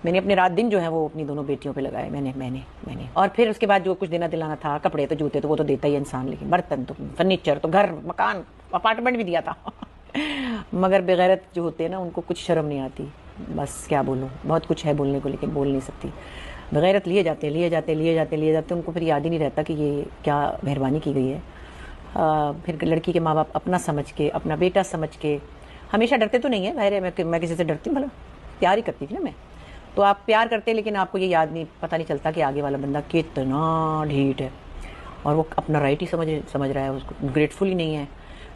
मैंने अपने रात दिन जो है वो अपनी दोनों बेटियों पे लगाए। मैंने और फिर उसके बाद जो कुछ देना दिलाना था, कपड़े तो जूते तो वो तो देता ही इंसान, लेकिन बर्तन तो, फर्नीचर तो, घर मकान अपार्टमेंट भी दिया था। मगर बेगैरत जो होते हैं ना उनको कुछ शर्म नहीं आती। बस क्या बोलूँ, बहुत कुछ है बोलने को लेकिन बोल नहीं सकती। बेगैरत लिए जाते उनको फिर याद ही नहीं रहता कि ये क्या मेहरबानी की गई है। फिर लड़की के माँ बाप अपना समझ के, अपना बेटा समझ के, हमेशा डरते तो नहीं है, जाहिर है मैं किसी से डरती हूँ, भला प्यार ही करती थी ना मैं। तो आप प्यार करते हैं लेकिन आपको ये याद नहीं, पता नहीं चलता कि आगे वाला बंदा कितना ढीठ है और वो अपना राइट ही समझ रहा है, उसको ग्रेटफुल ही नहीं है।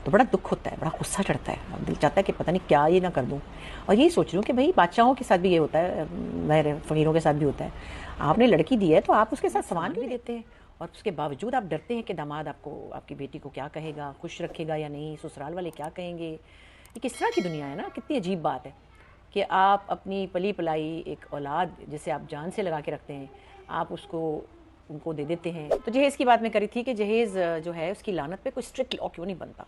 तो बड़ा दुख होता है, बड़ा गुस्सा चढ़ता है, दिल चाहता है कि पता नहीं क्या ये ना कर दूँ। और यही सोच रही हूँ कि भाई बादशाहों के साथ भी ये होता है, वह फ़कीरों के साथ भी होता है। आपने लड़की दी है तो आप उसके साथ सामान भी देते हैं और उसके बावजूद आप डरते हैं कि दामाद आपको, आपकी बेटी को क्या कहेगा, खुश रखेगा या नहीं, ससुराल वाले क्या कहेंगे। ये किस तरह की दुनिया है ना, कितनी अजीब बात है कि आप अपनी पली पलाई एक औलाद जिसे आप जान से लगा के रखते हैं, आप उसको उनको दे देते हैं। तो जहेज़ की बात मैं करी थी कि जहेज़ जो है उसकी लानत पे कोई स्ट्रिक्ट लॉ क्यों नहीं बनता।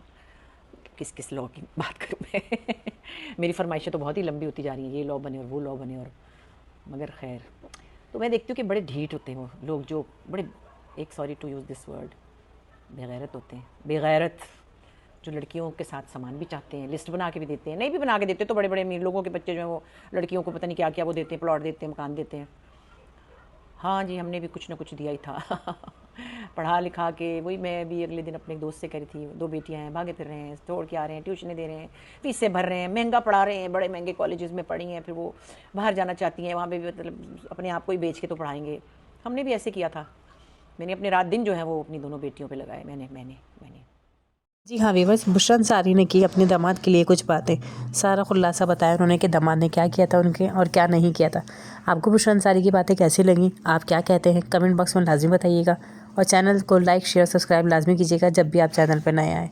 किस किस लॉ की बात करूँ मैं। मेरी फरमाइशें तो बहुत ही लंबी होती जा रही हैं, ये लॉ बने और वो लॉ बने, और मगर खैर। तो मैं देखती हूँ कि बड़े ढीठ होते हैं वो लोग जो बड़े, एक sorry to use this word, बेगैरत होते हैं। बेगैरत जो लड़कियों के साथ सामान भी चाहते हैं, लिस्ट बना के भी देते हैं, नहीं भी बना के देते तो बड़े बड़े अमीर लोगों के बच्चे जो हैं वो लड़कियों को पता नहीं क्या क्या वो देते हैं, प्लॉट देते हैं, मकान देते हैं। हाँ जी, हमने भी कुछ ना कुछ दिया ही था। पढ़ा लिखा के, वही मैं भी अगले दिन अपने एक दोस्त से करी थी, 2 बेटियां हैं, भागे फिर रहे हैं, छोड़ के आ रहे हैं, ट्यूशनें दे रहे हैं, फीसें भर रहे हैं, महंगा पढ़ा रहे हैं, बड़े महंगे कॉलेजेस में पढ़ी हैं, फिर वो बाहर जाना चाहती हैं, वहाँ पे भी मतलब अपने आप को ही बेच के तो पढ़ाएंगे। हमने भी ऐसे किया था। मैंने अपने रात दिन जो है वो अपनी दोनों बेटियों पे लगाए। मैंने जी हाँ वीवर्स, बुशरा अंसारी ने की अपने दामाद के लिए कुछ बातें। सारा खुलासा बताया उन्होंने कि दामाद ने क्या किया था उनके और क्या नहीं किया था। आपको बुशरा अंसारी की बातें कैसी लगी, आप क्या कहते हैं, कमेंट बॉक्स में लाजमी बताइएगा और चैनल को लाइक शेयर सब्सक्राइब लाजमी कीजिएगा जब भी आप चैनल पर नए आएँ।